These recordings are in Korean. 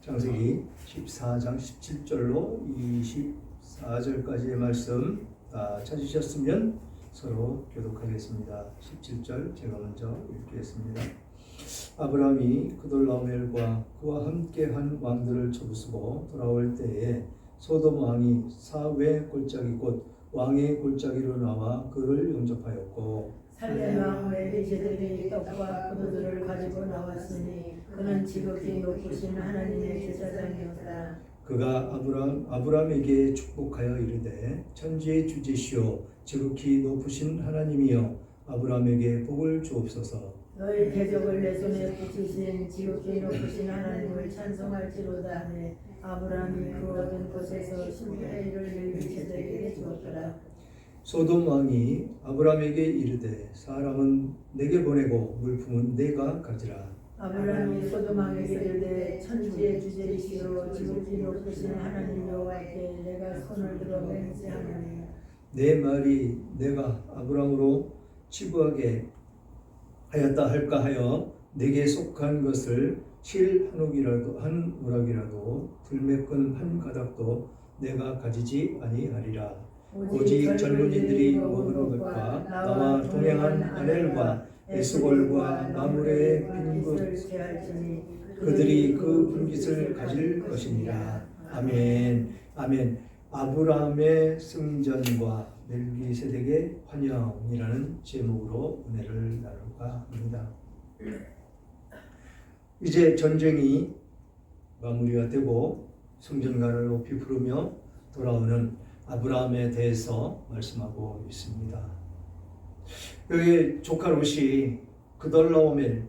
창세기 14장 17절로 24절까지의 말씀 다 찾으셨으면 서로 교독하겠습니다. 17절 제가 먼저 읽겠습니다. 아브라함이 그돌라오멜과 그와 함께한 왕들을 쳐부수고 돌아올 때에 소돔 왕이 사외 골짜기 곧 왕의 골짜기로 나와 그를 영접하였고 살렘 왕 멜기세덱이 떡과 포도주를 가지고 나왔으니 그는 지극히 높으신 하나님의 제사장이었다. 그가 아브라함에게 축복하여 이르되 천지의 주제시오 지극히 높으신 하나님이여 아브라함에게 복을 주옵소서. 너희 대적을 내 손에 붙이신 지극히 높으신 하나님을 찬송할지로다 하매 아브라함이 그 얻은 곳에서 신의 일을 멜기세덱에게 주었더라. 소돔 왕이 아브라함에게 이르되 사람은 내게 보내고 물품은 내가 가지라. 아브라함이 소돔 왕에게 이르되 천지의 주제이시로 지극히 높으신 하나님 여호와께 내가 손을 들어 맹세하노니 내 말이 내가 아브라함으로 치부하게 하였다 할까 하여 내게 속한 것을 실 한 우락이라도 들매끈 한 가닥도 내가 가지지 아니하리라. 오직 젊은이들이 머무는 것과 나와 동행한 아넬과 에스골과 나물의 빈붓 그들이 그 분깃을 가질 것이니라. 아멘. 아멘. 아브라함의 승전과 멜기세덱의 환영이라는 제목으로 은혜를 나눌까 합니다. 이제 전쟁이 마무리가 되고 승전가를 높이 부르며 돌아오는 아브라함에 대해서 말씀하고 있습니다. 여기 조카 롯이 그돌라오멜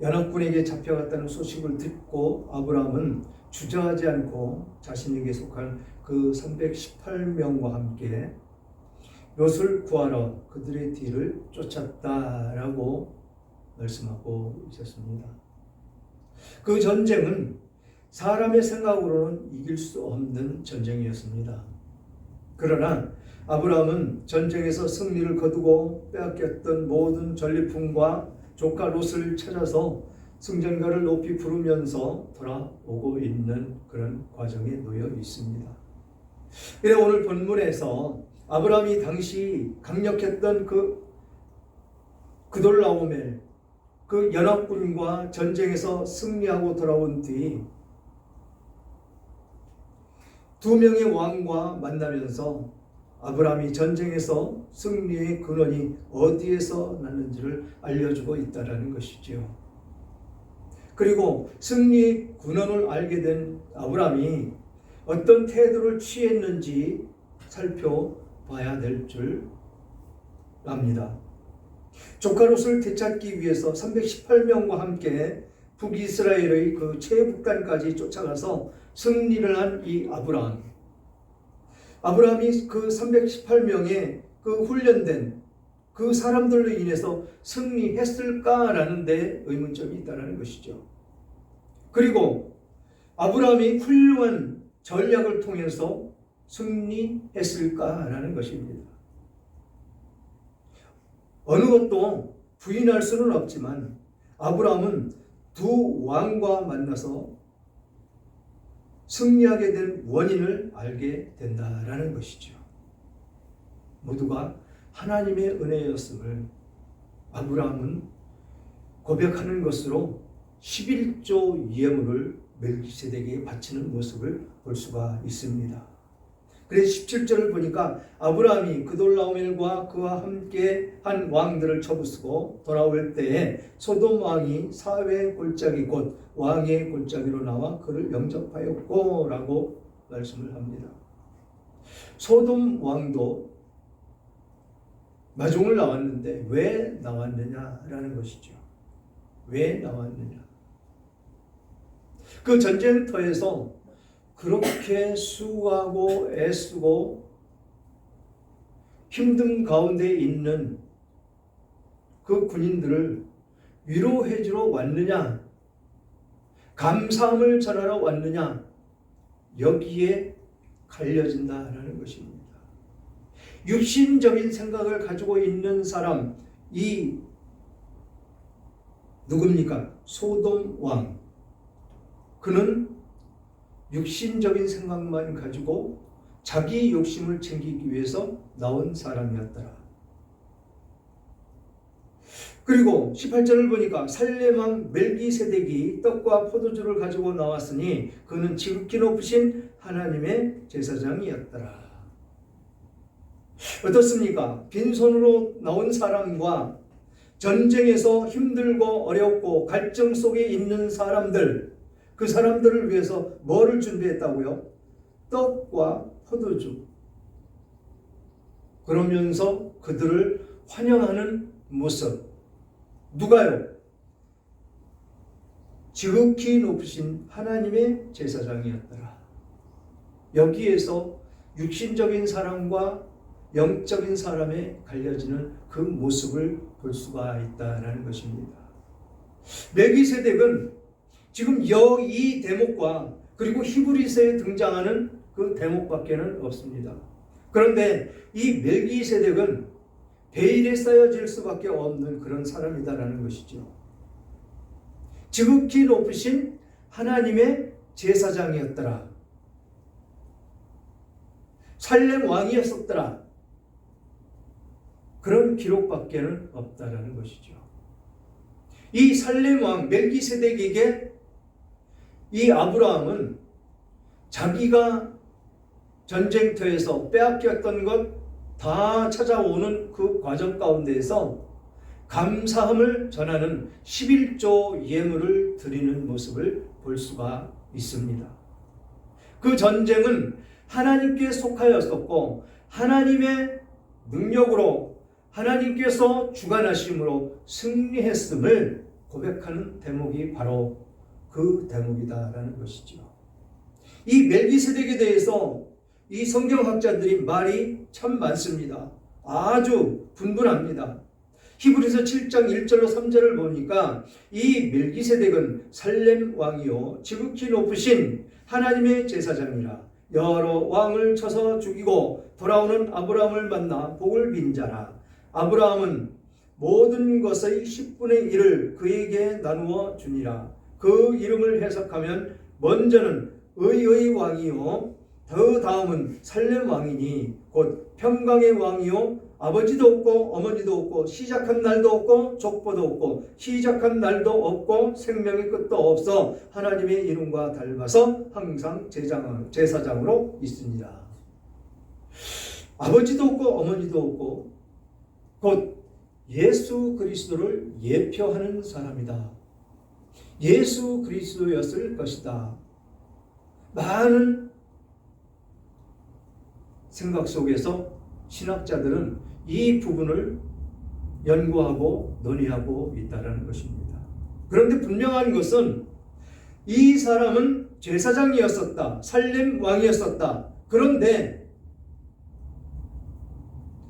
연합군에게 잡혀갔다는 소식을 듣고 아브라함은 주저하지 않고 자신에게 속한 그 318명과 함께 롯을 구하러 그들의 뒤를 쫓았다라고 말씀하고 있었습니다. 그 전쟁은 사람의 생각으로는 이길 수 없는 전쟁이었습니다. 그러나 아브라함은 전쟁에서 승리를 거두고 빼앗겼던 모든 전리품과 조카 롯을 찾아서 승전가를 높이 부르면서 돌아오고 있는 그런 과정에 놓여 있습니다. 그래 오늘 본문에서 아브라함이 당시 강력했던 그돌라오멜 그 연합군과 전쟁에서 승리하고 돌아온 뒤 두 명의 왕과 만나면서 아브라함이 전쟁에서 승리의 근원이 어디에서 났는지를 알려주고 있다는 것이죠. 그리고 승리의 근원을 알게 된 아브라함이 어떤 태도를 취했는지 살펴봐야 될 줄 압니다. 조카 롯을 되찾기 위해서 318명과 함께 북이스라엘의 그 최북단까지 쫓아가서 승리를 한 이 아브라함이 그 318명의 그 훈련된 그 사람들로 인해서 승리했을까라는 데 의문점이 있다는 것이죠. 그리고 아브라함이 훌륭한 전략을 통해서 승리했을까라는 것입니다. 어느 것도 부인할 수는 없지만 아브라함은 두 왕과 만나서 승리하게 된 원인을 알게 된다라는 것이죠. 모두가 하나님의 은혜였음을 아브라함은 고백하는 것으로 11조 예물을 멜기세덱에게 바치는 모습을 볼 수가 있습니다. 그래서 17절을 보니까 아브라함이 그돌라오멜과 그와 함께 한 왕들을 쳐부수고 돌아올 때에 소돔 왕이 사외 골짜기 곧 왕의 골짜기로 나와 그를 영접하였고 라고 말씀을 합니다. 소돔 왕도 마종을 나왔는데 왜 나왔느냐라는 것이죠. 왜 나왔느냐. 그 전쟁터에서 그렇게 수고하고 애쓰고 힘든 가운데 있는 그 군인들을 위로해 주러 왔느냐, 감사함을 전하러 왔느냐, 여기에 갈려진다라는 것입니다. 육신적인 생각을 가지고 있는 사람, 이 누굽니까? 소돔 왕. 그는 육신적인 생각만 가지고 자기 욕심을 챙기기 위해서 나온 사람이었더라. 그리고 18절을 보니까 살렘 왕 멜기세덱이 떡과 포도주를 가지고 나왔으니 그는 지극히 높으신 하나님의 제사장이었더라. 어떻습니까? 빈손으로 나온 사람과 전쟁에서 힘들고 어렵고 갈증 속에 있는 사람들, 그 사람들을 위해서 뭐를 준비했다고요? 떡과 포도주. 그러면서 그들을 환영하는 모습. 누가요? 지극히 높으신 하나님의 제사장이었더라. 여기에서 육신적인 사람과 영적인 사람에 갈려지는 그 모습을 볼 수가 있다는 것입니다. 멜기세덱은 지금 이 대목과 그리고 히브리서에 등장하는 그 대목밖에는 없습니다. 그런데 이 멜기세덱은 베일에 쌓여질 수밖에 없는 그런 사람이다라는 것이죠. 지극히 높으신 하나님의 제사장이었더라. 살렘 왕이었었더라. 그런 기록밖에는 없다라는 것이죠. 이 살렘 왕 멜기세덱에게 이 아브라함은 자기가 전쟁터에서 빼앗겼던 것 다 찾아오는 그 과정 가운데에서 감사함을 전하는 11조 예물을 드리는 모습을 볼 수가 있습니다. 그 전쟁은 하나님께 속하였었고 하나님의 능력으로 하나님께서 주관하심으로 승리했음을 고백하는 대목이 바로 그 대목이다라는 것이죠. 이 멜기세덱에 대해서 이 성경학자들이 말이 참 많습니다. 아주 분분합니다. 히브리서 7장 1절로 3절을 보니까 이 멜기세덱은 살렘 왕이요 지극히 높으신 하나님의 제사장이라 여러 왕을 쳐서 죽이고 돌아오는 아브라함을 만나 복을 빈 자라. 아브라함은 모든 것의 10분의 1을 그에게 나누어 주니라. 그 이름을 해석하면 먼저는 의의 왕이요 더 다음은 살렘 왕이니 곧 평강의 왕이요 아버지도 없고 어머니도 없고 시작한 날도 없고 족보도 없고 시작한 날도 없고 생명의 끝도 없어 하나님의 이름과 닮아서 항상 제사장으로 있습니다. 아버지도 없고 어머니도 없고 곧 예수 그리스도를 예표하는 사람이다. 예수 그리스도였을 것이다. 많은 생각 속에서 신학자들은 이 부분을 연구하고 논의하고 있다는 것입니다. 그런데 분명한 것은 이 사람은 제사장이었었다. 살렘 왕이었었다. 그런데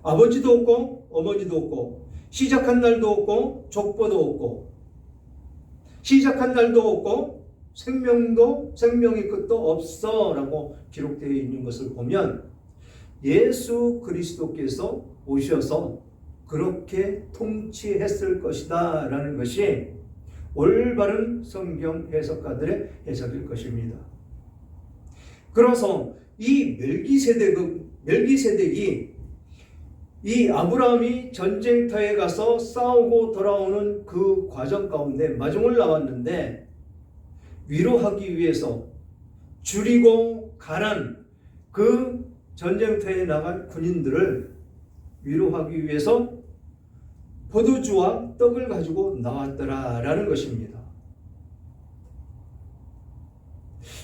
아버지도 없고 어머니도 없고 시작한 날도 없고 족보도 없고 시작한 날도 없고 생명의 끝도 없어 라고 기록되어 있는 것을 보면 예수 그리스도께서 오셔서 그렇게 통치했을 것이다 라는 것이 올바른 성경 해석가들의 해석일 것입니다. 그래서 이 멜기세덱이 이 아브라함이 전쟁터에 가서 싸우고 돌아오는 그 과정 가운데 마중을 나왔는데 위로하기 위해서 줄이고 가난 그 전쟁터에 나간 군인들을 위로하기 위해서 포도주와 떡을 가지고 나왔더라라는 것입니다.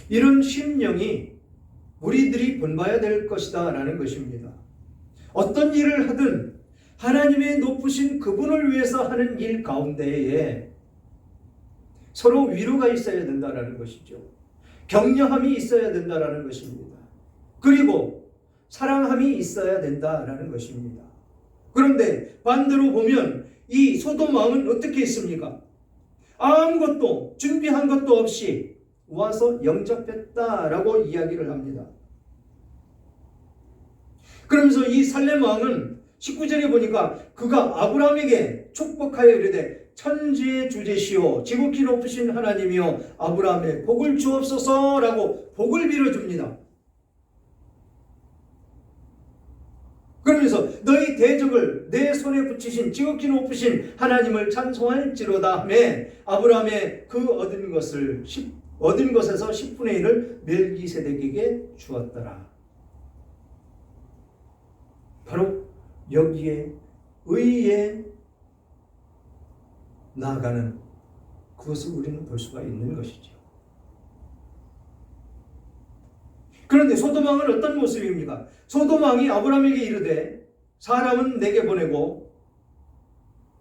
이런 심령이 우리들이 본봐야 될 것이다 라는 것입니다. 어떤 일을 하든 하나님의 높으신 그분을 위해서 하는 일 가운데에 서로 위로가 있어야 된다라는 것이죠. 격려함이 있어야 된다라는 것입니다. 그리고 사랑함이 있어야 된다라는 것입니다. 그런데 반대로 보면 이 소돔 왕은 어떻게 했습니까? 아무것도 준비한 것도 없이 와서 영접했다라고 이야기를 합니다. 그러면서 이 살렘 왕은 19절에 보니까 그가 아브라함에게 축복하여 이르되 천지의 주제시오 지극히 높으신 하나님이여 아브라함의 복을 주옵소서라고 복을 빌어줍니다. 그러면서 너희 대적을 내 손에 붙이신 지극히 높으신 하나님을 찬송할지로다 하며 아브라함의 그 얻은 것에서 10분의 1을 멜기세덱에게 주었더라. 바로 여기에 의에 나아가는 그것을 우리는 볼 수가 있는 것이죠. 그런데 소돔 왕은 어떤 모습입니까? 소돔 왕이 아브라함에게 이르되 사람은 내게 보내고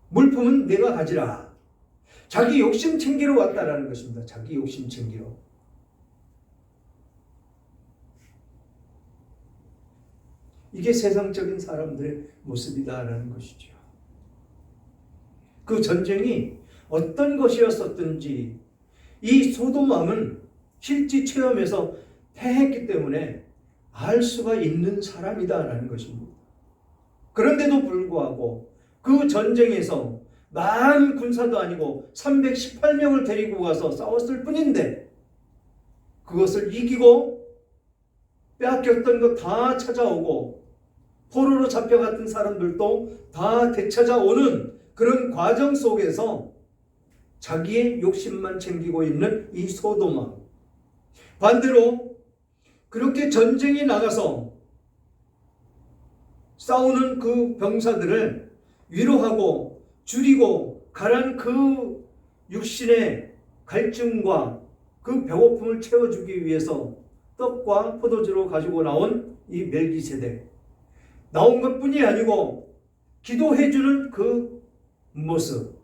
물품은 내가 가지라. 자기 욕심 챙기러 왔다라는 것입니다. 자기 욕심 챙기러. 이게 세상적인 사람들의 모습이다라는 것이죠. 그 전쟁이 어떤 것이었었든지 이 소돔 왕은 실제 체험에서 패했기 때문에 알 수가 있는 사람이다라는 것입니다. 그런데도 불구하고 그 전쟁에서 많은 군사도 아니고 318명을 데리고 가서 싸웠을 뿐인데 그것을 이기고 빼앗겼던 것 다 찾아오고 포로로 잡혀갔던 사람들도 다 되찾아오는 그런 과정 속에서 자기의 욕심만 챙기고 있는 이 소돔 왕. 반대로 그렇게 전쟁에 나가서 싸우는 그 병사들을 위로하고 줄이고 가란 그 육신의 갈증과 그 배고픔을 채워주기 위해서 떡과 포도주로 가지고 나온 이 멜기세덱. 나온 것뿐이 아니고 기도해주는 그 모습,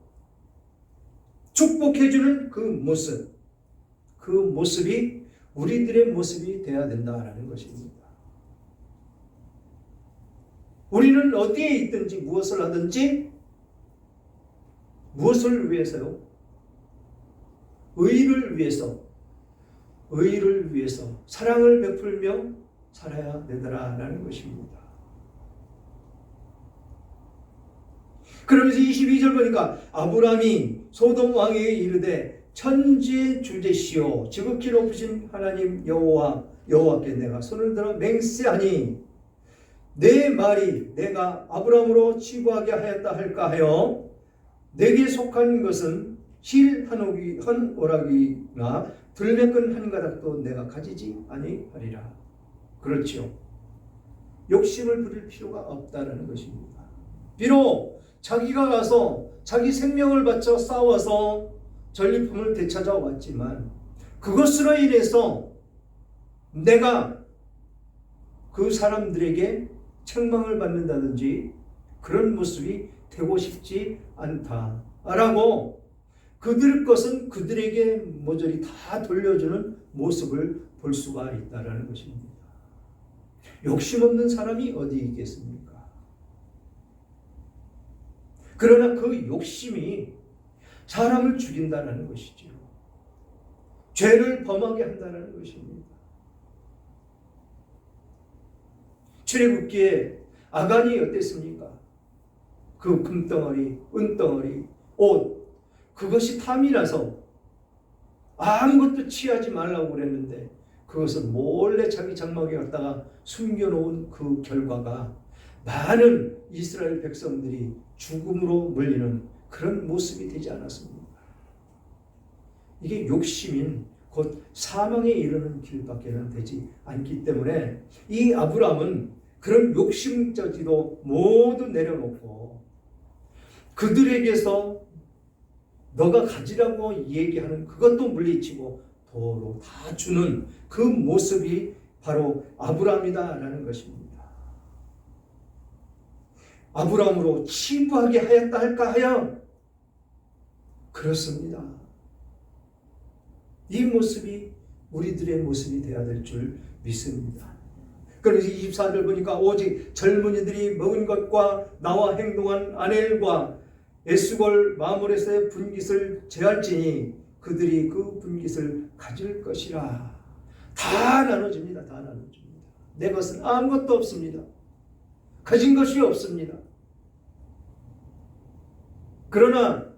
축복해주는 그 모습, 그 모습이 우리들의 모습이 되어야 된다라는 것입니다. 우리는 어디에 있든지 무엇을 하든지 무엇을 위해서요? 의를 위해서, 의를 위해서 사랑을 베풀며 살아야 되더라라는 것입니다. 그러면서 22절 보니까 아브라함이 소돔 왕에게 이르되 천지의 주제시오 지극히 높으신 하나님 여호와께 내가 손을 들어 맹세하니 내 말이 내가 아브라함으로 치부하게 하였다 할까 하여 내게 속한 것은 실 한 오락이나 들매끈 한 가닥도 내가 가지지 아니하리라. 그렇지요. 욕심을 부릴 필요가 없다는 것입니다. 비록 자기가 가서 자기 생명을 바쳐 싸워서 전리품을 되찾아 왔지만 그것으로 인해서 내가 그 사람들에게 책망을 받는다든지 그런 모습이 되고 싶지 않다라고 그들 것은 그들에게 모조리 다 돌려주는 모습을 볼 수가 있다는 것입니다. 욕심 없는 사람이 어디 있겠습니까? 그러나 그 욕심이 사람을 죽인다는 것이죠. 죄를 범하게 한다는 것입니다. 출애굽기에 아간이 어땠습니까? 그 금덩어리, 은덩어리, 옷 그것이 탐이 나서 아무것도 취하지 말라고 그랬는데 그것을 몰래 자기 장막에 갖다가 숨겨놓은 그 결과가 많은 이스라엘 백성들이 죽음으로 몰리는 그런 모습이 되지 않았습니까? 이게 욕심인 곧 사망에 이르는 길밖에는 되지 않기 때문에 이 아브라함은 그런 욕심까지도 모두 내려놓고 그들에게서 너가 가지라고 얘기하는 그것도 물리치고 도로 다 주는 그 모습이 바로 아브라함이다라는 것입니다. 아브라함으로 치부하게 하였다 할까 하여 그렇습니다. 이 모습이 우리들의 모습이 되어야 될 줄 믿습니다. 그래서 24절 보니까 오직 젊은이들이 먹은 것과 나와 행동한 아넬과 에스골 마므레스의 분깃을 제할지니 그들이 그 분깃을 가질 것이라. 다 나눠줍니다. 다 나눠줍니다. 내 것은 아무것도 없습니다. 가진 것이 없습니다. 그러나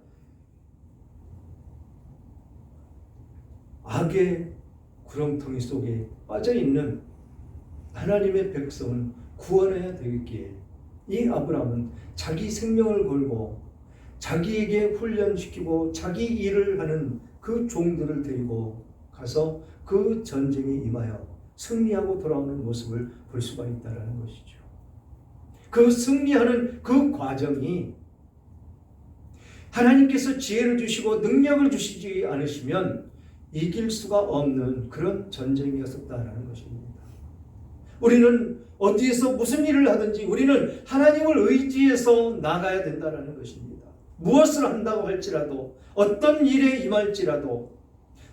악의 구렁텅이 속에 빠져있는 하나님의 백성은 구원해야 되겠기에 이 아브라함은 자기 생명을 걸고 자기에게 훈련시키고 자기 일을 하는 그 종들을 데리고 가서 그 전쟁에 임하여 승리하고 돌아오는 모습을 볼 수가 있다는 것이죠. 그 승리하는 그 과정이 하나님께서 지혜를 주시고 능력을 주시지 않으시면 이길 수가 없는 그런 전쟁이었었다는 것입니다. 우리는 어디에서 무슨 일을 하든지 우리는 하나님을 의지해서 나가야 된다는 것입니다. 무엇을 한다고 할지라도 어떤 일에 임할지라도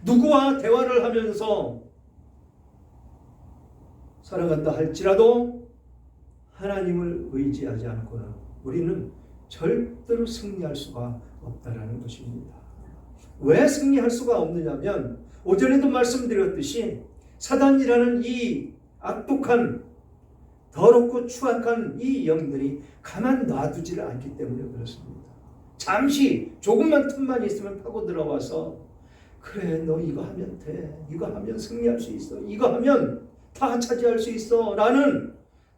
누구와 대화를 하면서 살아간다 할지라도 하나님을 의지하지 않고는 우리는 절대로 승리할 수가 없다라는 것입니다. 왜 승리할 수가 없느냐면 오전에도 말씀드렸듯이 사단이라는 이 악독한 더럽고 추악한 이 영들이 가만 놔두지를 않기 때문에 그렇습니다. 잠시 조금만 틈만 있으면 파고 들어와서 그래 너 이거 하면 돼, 이거 하면 승리할 수 있어, 이거 하면 다 차지할 수 있어 라는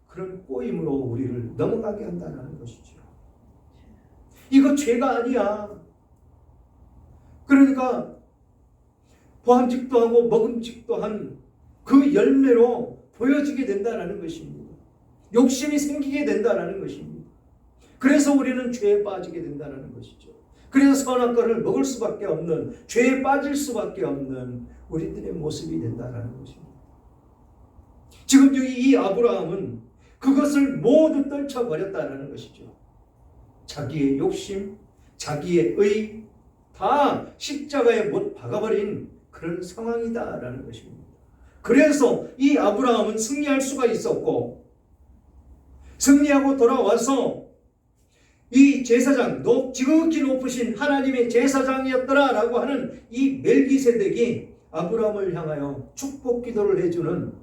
그런 꼬임으로 우리를 넘어가게 한다는 것이죠. 이거 죄가 아니야. 그러니까 보암직도 하고 먹음직도 한 그 열매로 보여지게 된다는 것입니다. 욕심이 생기게 된다는 것입니다. 그래서 우리는 죄에 빠지게 된다는 것이죠. 그래서 선한 것을 먹을 수밖에 없는, 죄에 빠질 수밖에 없는 우리들의 모습이 된다는 것입니다. 지금 여기 이 아브라함은 그것을 모두 떨쳐버렸다는 것이죠. 자기의 욕심, 자기의 의 다 십자가에 못 박아버린 그런 상황이다라는 것입니다. 그래서 이 아브라함은 승리할 수가 있었고 승리하고 돌아와서 이 제사장, 지극히 높으신 하나님의 제사장이었더라라고 하는 이 멜기세덱이 아브라함을 향하여 축복 기도를 해주는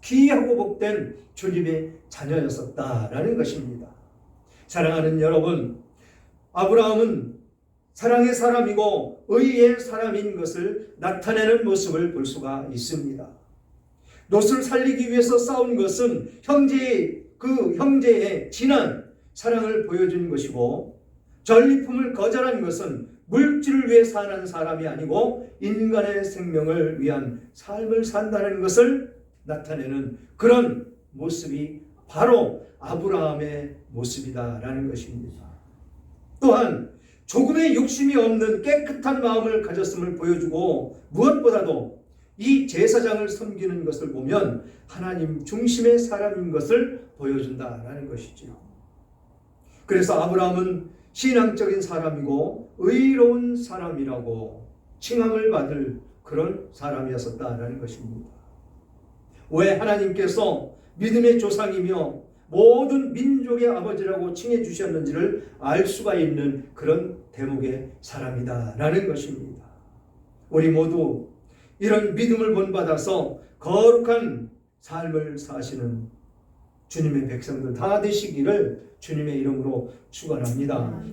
귀하고 복된 주님의 자녀였었다라는 것입니다. 사랑하는 여러분, 아브라함은 사랑의 사람이고 의의 사람인 것을 나타내는 모습을 볼 수가 있습니다. 롯을 살리기 위해서 싸운 것은 형제의 진한 사랑을 보여준 것이고 전리품을 거절한 것은 물질을 위해 사는 사람이 아니고 인간의 생명을 위한 삶을 산다는 것을 나타내는 그런 모습이 바로 아브라함의 모습이다라는 것입니다. 또한 조금의 욕심이 없는 깨끗한 마음을 가졌음을 보여주고 무엇보다도 이 제사장을 섬기는 것을 보면 하나님 중심의 사람인 것을 보여준다라는 것이죠. 그래서 아브라함은 신앙적인 사람이고 의로운 사람이라고 칭함을 받을 그런 사람이었었다라는 것입니다. 왜 하나님께서 믿음의 조상이며 모든 민족의 아버지라고 칭해 주셨는지를 알 수가 있는 그런 대목의 사람이다라는 것입니다. 우리 모두 이런 믿음을 본받아서 거룩한 삶을 사시는 주님의 백성들 다 되시기를 주님의 이름으로 축원합니다.